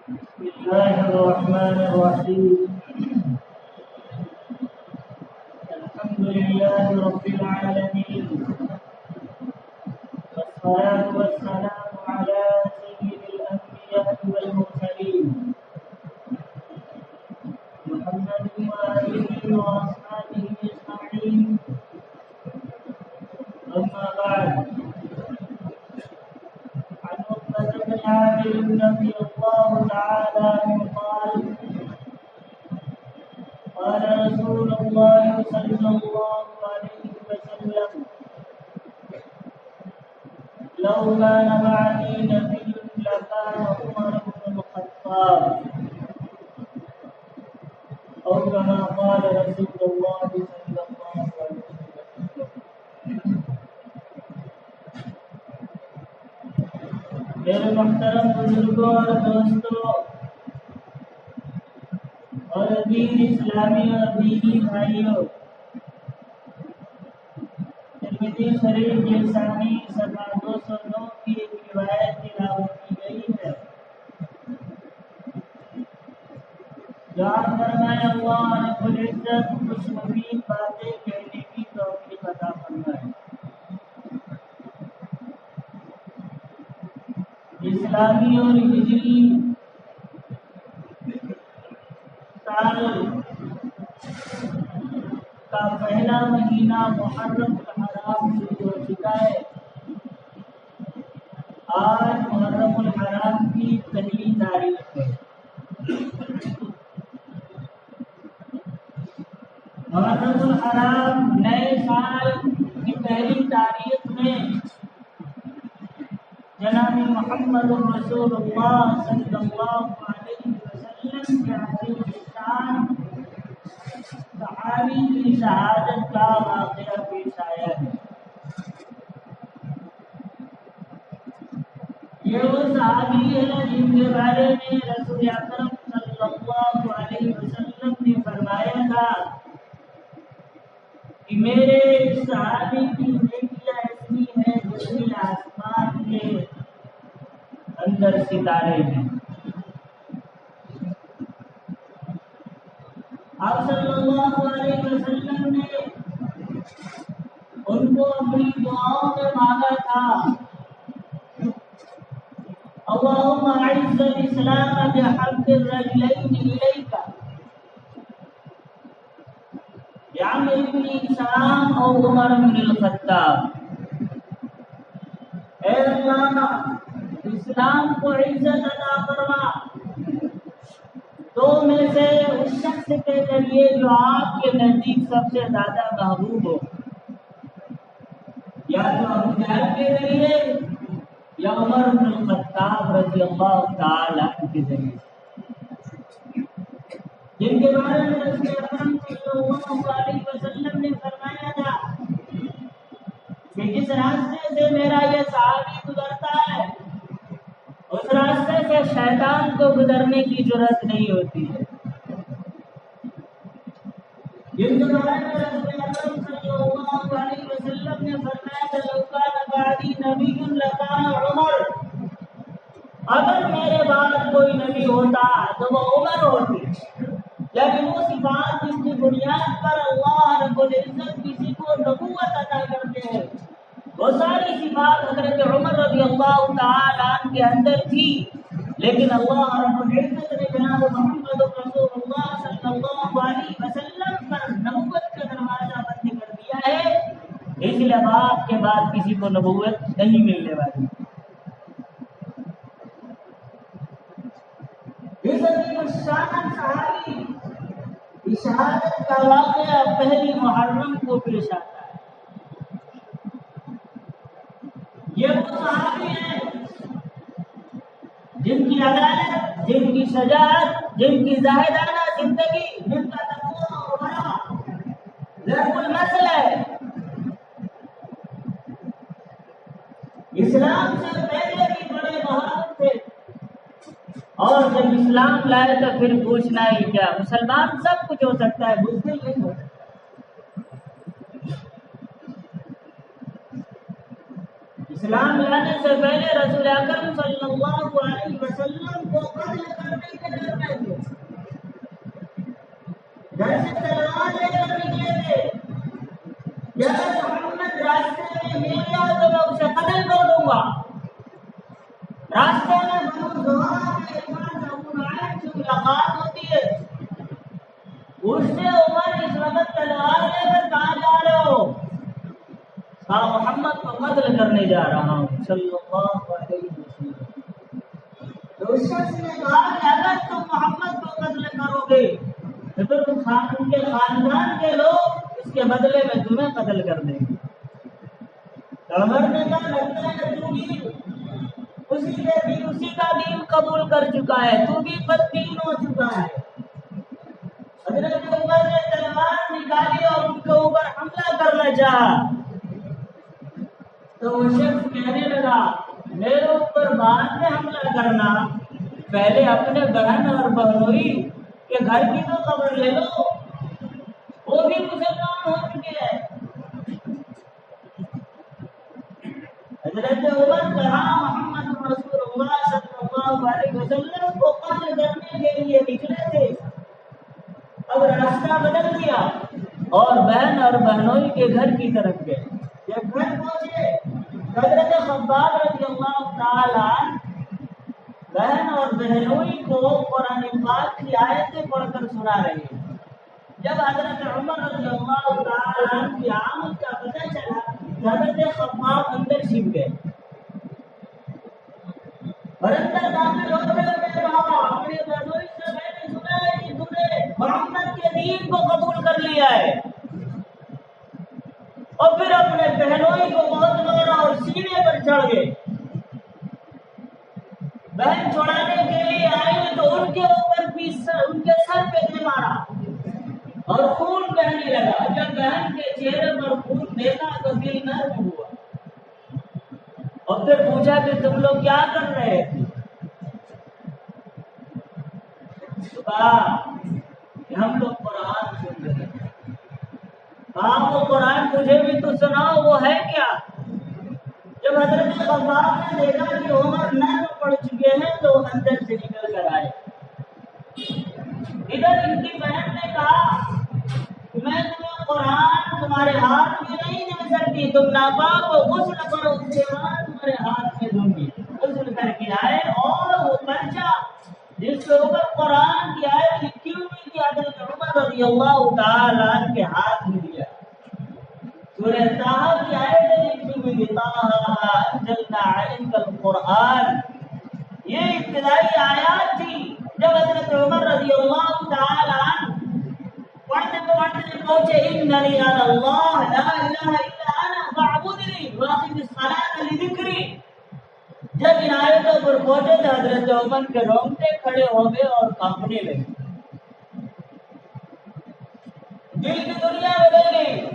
بسم الله الرحمن الرحيم. الحمد لله رب العالمين، والصلاة والسلام على سيد الأنبياء والمرسلين محمد وآله وأصحابه أجمعين. أما بعد، عن عقبة بن عامر رضي الله تعالى عنه قال: قال رسول الله صلى الله عليه وسلم: لو كان بعدي نبي لكان عمر بن الخطاب، أو كما قال رسول الله صلى الله عليه وسلم. میرے محترم بزرگوں اور دوستوں اور دین اسلامی اور دینی بھائیوں، ترمذی شریف کے ثانی صفحہ 209 کی ایک روایت تلاوت کی گئی ہے، جہاں فرمایا اللہ رب العزت کچھ مفید باتیں کہنے کی توفیق عطا فرمائے۔ اسلامی اور ہجری سال کا پہلا مہینہ محرم الحرام شروع ہو چکا ہے۔ آج محرم الحرام کی پہلی تاریخ ہے۔ محرم الحرام نئے سال کی پہلی تاریخ میں جناب محمد رسول اللہ صلی اللہ علیہ وسلم کے عظیم الشان صحابی کی شہادت کا واقعہ پیش آیا ہے۔ یہ وہ صحابی ہے جن کے بارے میں رسول اکرم صلی اللہ علیہ وسلم نے فرمایا تھا کہ میرے صحابی کی نیکیاں ایسی ہیں جیسے آسمان کے اندر ستارے ہیں۔ آپ صلی اللہ علیہ وسلم نے ان کو اپنی دعاؤں میں مانگا تھا: اللہم اعز الاسلام بحب الرجلین الیک عمرو بن ہشام اور عمر بن الخطاب۔ اے اللہ، اسلام کو عزت عطا فرما دو میں سے اس شخص کے ذریعے جو آپ کے نزدیک سب سے زیادہ محبوب ہو، یا تو ابو جہل کے ذریعے یا عمر بن الخطاب رضی اللہ تعالی عنہ کے ذریعے، جن کے بارے میں رسول اکرم صلی اللہ علیہ وسلم نے فرمایا تھا کہ جس راستے سے میرا یہ صحابی گزرتا ہے اس راستے سے شیطان کو گزرنے کی ضرورت نہیں ہوتی ہے۔ جن کے بارے میں رسول اکرم صلی اللہ علیہ وسلم نے فرمایا تھا: لو کان بعدی نبی لکان عمر، اگر میرے بعد کوئی نبی ہوتا تو وہ عمر ہوتی۔ لیکن وہ صفات جس کی بنیاد پر اللہ رب العزت کسی کو نبوت عطا کرتے ہیں، وہ ساری صفات حضرت عمر رضی اللہ تعالی عنہ کے اندر تھی، لیکن اللہ رب العزت نے جناب محمد رسول اللہ صلی اللہ علیہ وسلم پر نبوت کا دروازہ بند کر دیا ہے، اس لیے آپ کے بعد کسی کو نبوت نہیں ملنے والی۔ اس عظیم الشان صحابی کی شہادت کا واقعہ پہلی محرم کو پیش آتا ہے۔ یہ وہ صحابی ہیں جن کی عدالت، جن کی شجاعت، جن کی زاہدانہ زندگی، جن کا تقویٰ اور ورع ضرب المثل ہے۔ اسلام سے پہلے بھی بڑے بہادر تھے، اور جب اسلام لائے تو پھر پوچھنا ہی کیا، مسلمان سب کچھ ہو سکتا ہے، بزدل نہیں ہو سکتا۔ اسلام لانے سے پہلے رسول اکرم صلی اللہ علیہ وسلم کو قتل کرنے کے ڈر میں تھے، گھر سے تلوار لے کر نکلے تھے کہ اگر محمد راستے میں مل گیا تو میں اسے قتل کر دوں گا۔ راستے میں بنو زہرہ کے پاس ابو نعیم سے ملاقات ہوتی ہے، پوچھتے عمر اس وقت تلوار لے کر کہاں جا رہے ہو؟ کہا محمد کو قتل کرنے جا رہا ہوں صلی اللہ علیہ وسلم۔ تو اس شخص نے کہا کہ اگر تم محمد کو قتل کرو گے تو پھر ان کے خاندان کے لوگ اس کے بدلے میں تمہیں قتل کر دیں گے۔ عمر نے کہا لگتا ہے تو بھی اسی کا دین قبول کر چکا ہے، تو بھی بددین ہو چکا ہے۔ حضرت عمر نے تلوار نکالی اور ان کے اوپر حملہ کرنا چاہا تو وہ شخص کہنے لگا میرے اوپر بعد میں حملہ کرنا، پہلے اپنے بہن اور بہنوئی کے گھر کی تو خبر لے لو، وہ بھی مسلمان ہو چکے ہیں۔ حضرت عمر کہا محمد رسول اللہ صلی اللہ علیہ وسلم کو قتل کرنے کے لیے نکلے تھے، اب راستہ بدل دیا اور بہن اور بہنوئی کے گھر کی طرف گئے۔ جب گھر پہنچے حضرت خباب رضی اللہ تعالی بہن اور بہنوئی کو قرآن پاک کی آیتیں پڑھ کر سنا رہے ہیں۔ جب حضرت عمر رضی اللہ تعالی کی آمد کا پتہ چلا حضرت خباب اندر چھپ گئے اور اندر داخل ہوتے ہوئے کہا اپنے بہنوئی سے میں نے سنا ہے کہ تم نے محمد کے دین کو قبول کر لیا ہے، اور پھر اپنے بہنوئی کو بہت مارا اور سینے پر چڑھ گئے۔ بہن چھڑانے کے لیے آئے تو ان کے اوپر بھی ان کے سر پہ دے مارا اور خون بہنے لگا۔ جب بہن کے چہرے پر خون دیکھا تو دل نرم ہوا اور پھر پوچھا کہ تم لوگ کیا کر رہے تھے؟ کہا کہ ہم لوگ قرآن سن رہے تھے۔ کہا وہ قرآن مجھے بھی تو سناؤ، وہ ہے کیا؟ جب حضرت خباب نے دیکھا کہ عمر نرم پڑ چکے ہیں تو اندر سے نکل کر آئے۔ ادھر ان کی بہن نے کہا کہ میں تمہیں قرآن تمہارے ہاتھ میں نہیں دے سکتی، تم ناپاک ہو، غسل کرو، اس کے بعد تمہارے ہاتھ میں دوں گی۔ غسل کر کے آئے اور وہ پرچہ جس کے اوپر قرآن کی آیت لکھی ہوئی تھی حضرت عمر رضی اللہ تعالی عنہ کے ہاتھ میں دیا۔ سورہ طٰہٰ کی آیت لکھی ہوئی تھی طٰہٰ انزلنا علیک القرآن، یہ ابتدائی آیات تھی۔ جب حضرت عمر رضی اللہ تعالی عنہ پڑھتے پہنچے اننی انا اللہ لا الہ الا انا فاعبدنی واقم الصلاۃ لذکری، جب ان آیتوں پر پہنچے تو حضرت عمر کے رونگٹے کھڑے ہو گئے اور کانپنے لگے، دل کی دنیا بدل گئی۔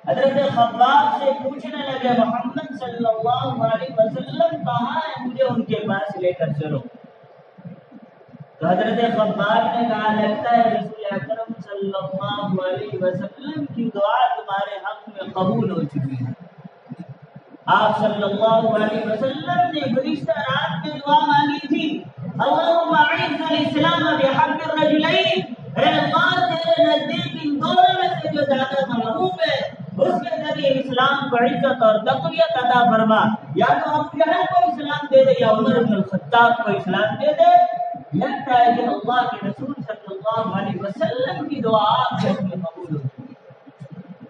حضرت خباب سے پوچھنے لگے محمد صلی اللہ علیہ وسلم کہاں ہے، مجھے ان کے پاس لے کر چلو۔ تو حضرت خباب نے کہا لگتا ہے رسول اکرم صلی اللہ علیہ وسلم کی دعا تمہارے حق میں قبول ہو چکی ہے۔ آپ صلی اللہ علیہ وسلم نے گزشتہ رات میں دعا مانگی تھی اللہم اعز الاسلام بحق الرجلین، اے اللہ تیرے نزدیک ان دونوں میں سے جو زیادہ محبوب ہے اس کے ذریعے اسلام کو عزت اور تقویت عطا فرما، یا تو ابو جہل کو اسلام دے دے یا عمر بن الخطاب کو اسلام دے دے۔ لگتا ہے کہ اللہ کے رسول صلی اللہ علیہ وسلم کی دعا آپ سے قبول ہوئی۔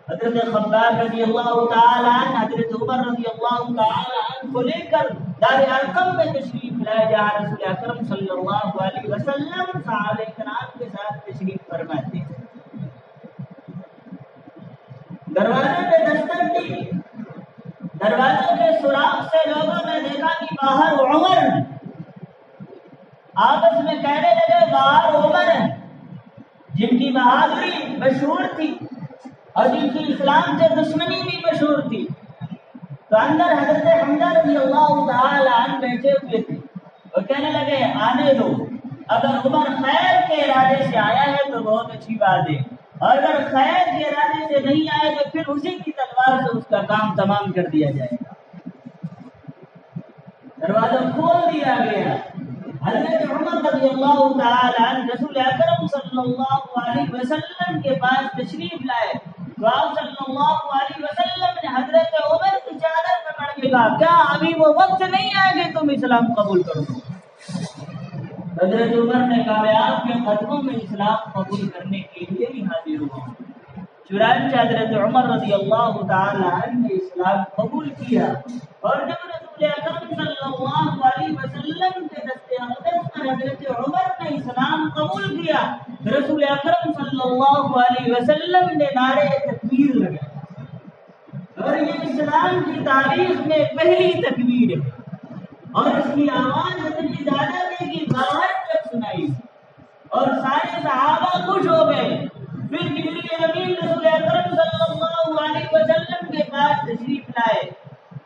حضرت خباب رضی اللہ تعالی عنہ حضرت عمر رضی اللہ تعالی عنہ کو لے کر دار ارقم میں تشریف لائے جہاں رسول اکرم صلی اللہ علیہ وسلم صحابہ کرام کے ساتھ تشریف فرماتے ہیں۔ دروازے پہ دستک دی، دروازے کے سوراخ سے لوگوں نے دیکھا کہ باہر عمر، آپس میں کہنے لگے باہر عمر ہے، جن کی بہادری مشہور تھی اور جن کی اسلام سے دشمنی بھی مشہور تھی۔ تو اندر حضرت حمزہ رضی اللہ تعالی عنہ بیٹھے ہوئے تھے اور کہنے لگے آنے دو، اگر عمر خیر کے ارادے سے آیا ہے تو بہت اچھی بات ہے، اور اگر خیر کے ارادے سے نہیں آئے تو پھر اسی کی تلوار سے اس کا کام تمام کر دیا جائے گا۔ دروازہ کھول دیا گیا. حضرت عمر رضی اللہ تعالی عنہ رسول اکرم صلی اللہ علیہ وسلم کے پاس تشریف لائے تو آپ صلی اللہ علیہ وسلم نے حضرت عمر کی چادر پکڑ کے کہا کیا ابھی وہ وقت نہیں آیا کہ تم اسلام قبول کرو؟ حضرت عمر نے کہا میں آپ کے قدموں میں اسلام قبول کرنے کے لیے ہی حاضر ہوا. چنانچہ حضرت عمر رضی اللہ تعالی عنہ نے اسلام قبول کیا اور جب رسول اکرم صلی اللہ علیہ وسلم کے دست اقدس پر حضرت عمر نے اسلام قبول کیا رسول اکرم صلی اللہ علیہ وسلم نے نعرہ تکبیر لگایا اور یہ اسلام کی تاریخ میں پہلی تکبیر ہے اور اس کی آواز اتنی زیادہ تھی کہ باہر تک سنائی اور سارے صحابہ خوش ہو گئے. پھر جبریل امین رسول اکرم صلی اللہ علیہ وسلم کے پاس تشریف لائے.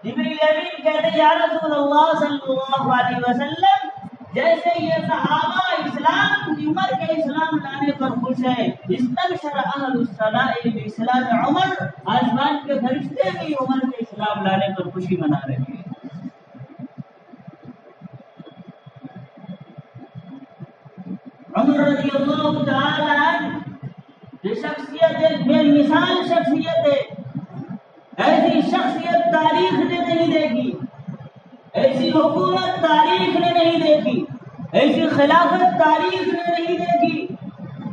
جبریل امین کہتے یا رسول اللہ صلی اللہ علیہ وسلم جیسے یہ صحابہ اسلام کی عمر کے اسلام لانے پر خوش ہیں استبشر اہل السماء باسلام عمر آسمان کے فرشتے بھی عمر کے اسلام لانے پر خوشی منا رہے ہیں. عمر رضی اللہ تعالی عنہ یہ شخصیت ایک بے مثال شخصیت ہے. ایسی شخصیت تاریخ نے نہیں دیکھی, ایسی حکومت تاریخ نے نہیں دیکھی, ایسی خلافت تاریخ نے نہیں دیکھی.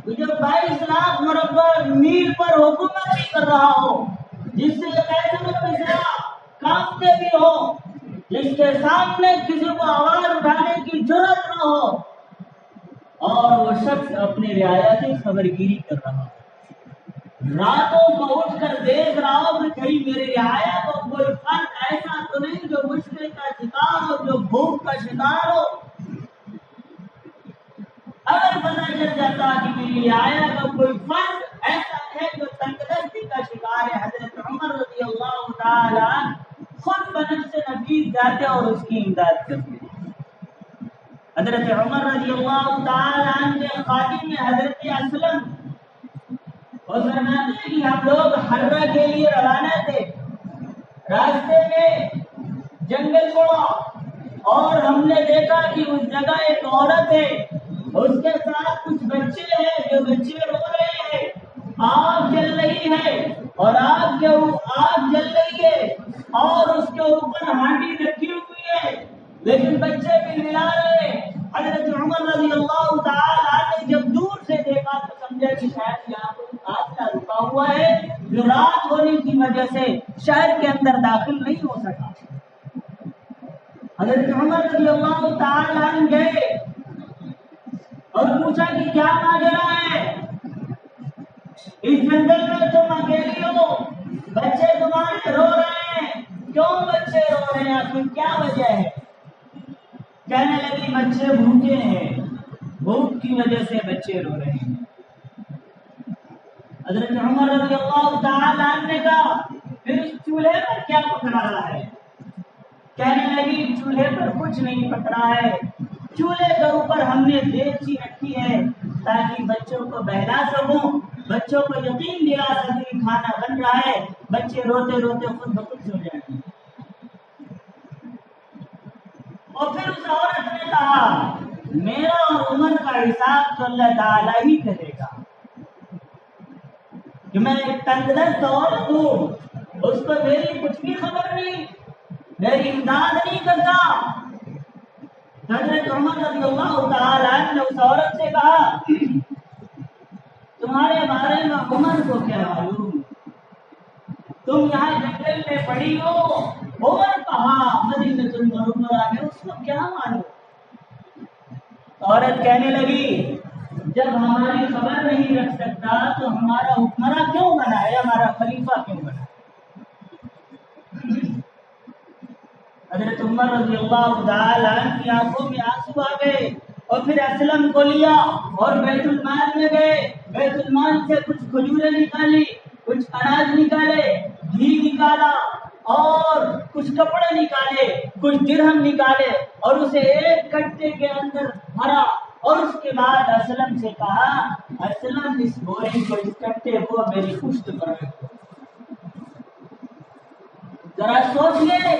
جو 22 لاکھ مربع میل پر حکومت بھی کر رہا ہو, جس سے قیصر و کسریٰ کانپتے بھی ہو, جس کے سامنے کسی کو آواز اٹھانے کی جرأت نہ ہو, اور وہ شخص اپنے رعایا کی خبرگیری کر رہا ہو. راتوں کو اٹھ کر دیکھ رہا ہو کہ کہیں میرے رعایا کو کوئی فرد ایسا تو نہیں جو مشکل کا شکار ہو, جو بھوک کا شکار ہو. اگر پتہ چل جاتا کہ میری رعایا کا کوئی فرد ایسا ہے جو تنگدستی کا شکار ہے, حضرت عمر رضی اللہ تعالی عنہ خود بنفس نفیس جاتے اور اس کی امداد کرتے. حضرت عمر رضی اللہ تعالی عنہ کے خادم میں حضرت اسلم اور فرماتے کہ ہم لوگ حرہ کے لیے روانہ تھے. راستے میں جنگل پڑا اور ہم نے دیکھا کہ اس جگہ ایک عورت ہے, اس کے ساتھ کچھ بچے ہیں جو بچے رو رہے ہیں. آگ جل رہی ہے اور آگ جل رہی ہے اور اس کے اوپر ہانڈی رکھی ہوئی ہے لیکن بچے بھی ملا رہے. حضرت عمر رضی اللہ تعالی عنہ نے جب دور سے دیکھا تو سمجھا کہ شاید یہاں کوئی قافلہ رکا ہوا ہے جو رات ہونے کی وجہ سے شہر کے اندر داخل نہیں ہو سکا. حضرت عمر رضی اللہ تعالی عنہ گئے اور پوچھا کہ کیا ماجرا ہے, اس جنگل میں تم اکیلی ہو, بچے تمہارے رو رہے ہیں, کیوں بچے رو رہے ہیں, آخر کیا وجہ ہے؟ کہنے لگی بچے بھوکے ہیں, بھوک کی وجہ سے بچے رو رہے ہیں. حضرت عمر رضی اللہ تعالی عنہ نے کہا پھر اس چولہے پر کیا پکڑا رہا ہے؟ کہنے لگی چولہے پر کچھ نہیں پکڑا ہے, چولہے کے اوپر ہم نے دیگچی رکھی ہے تاکہ بچوں کو بہلا سکوں, بچوں کو یقین دلا سکیں کھانا بن رہا ہے, بچے روتے روتے خود بخود سو جائیں گے. اور پھر اس عورت نے کہا میرا اور عمر کا حساب تو اللہ تعالیٰ ہی کرے گا کہ میں ایک تنگدست عورت ہوں, اس کو میری کچھ بھی خبر نہیں, میری امداد نہیں کرتا. حضرت عمر رضی اللہ تعالی عنہ نے اس عورت سے کہا تمہارے بارے میں عمر کو کیا معلوم, تم یہاں جنگل میں پڑی ہو, عمر کہاں مدینہ المنورہ میں, اس کو کیا معلوم؟ عورت کہنے لگی جب ہماری خبر نہیں رکھ سکتا تو ہمارا حکمراں کیوں بنا ہے, ہمارا خلیفہ کیوں بنا؟ حضرت عمر رضی اللہ تعالی عنہ کی آنکھوں میں آنسو آ گئے اور پھر اسلم کو لیا اور بیت المال میں گئے. بیت المال سے کچھ کھجوریں نکالی, کچھ اناج نکالے, گھی نکالا اور کچھ کپڑے نکالے, کچھ درہم نکالے اور اسے ایک کٹے کے اندر بھرا اور اس کے بعد اسلم سے کہا اسلم اس بوری کو, اس کٹے کو میری پشت پر رکھو. ذرا سوچ لے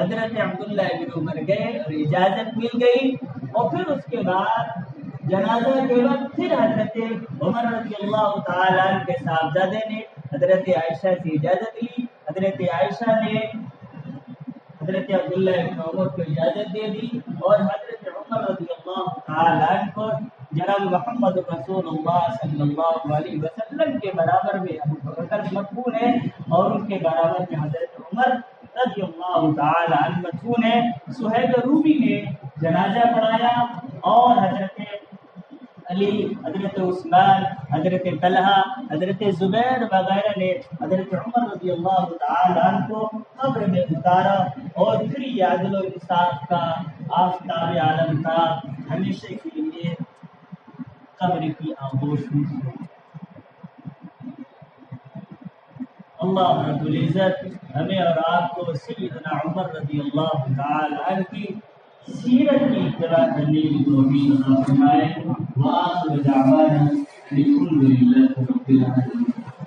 حضرت عبداللہ ابن عمر گئے اور اجازت مل گئی، اور پھر اس کے بعد جنازہ کے وقت پھر حضرت عمر رضی اللہ تعالیٰ عنہ کے صاحبزادے نے حضرت عائشہ سے اجازت لی، حضرت عائشہ نے حضرت عبداللہ ابن عمر کو اجازت دے دی، اور حضرت عمر رضی اللہ تعالیٰ عنہ کو جناب محمد رسول اللہ صلی اللہ علیہ وسلم کے برابر میں ابو بکر مدفون ہے، اور ان کے برابر میں حضرت عمر رضی اللہ تعالیٰ عنہ مدفون ہے۔ صہیب رومی نے جنازہ پڑھایا، اور حضرت علی، حضرت عثمان، حضرت طلحہ، حضرت زبیر وغیرہ نے حضرت عمر رضی اللہ تعالیٰ عنہ کو قبر میں اتارا، اور پھر یہ عدل و انصاف کا آفتاب عالم کا ہمیشہ کے لیے قبر کی آغوش ہوئی۔ اللہ رب العزت ہمیں اور آپ کو سیدنا عمر رضی اللہ تعالیٰ عنہ کی سیرت کی اتباع کرنے کی توفیق عطا فرمائے۔ وآخر دعوانا الحمد للہ رب العالمین۔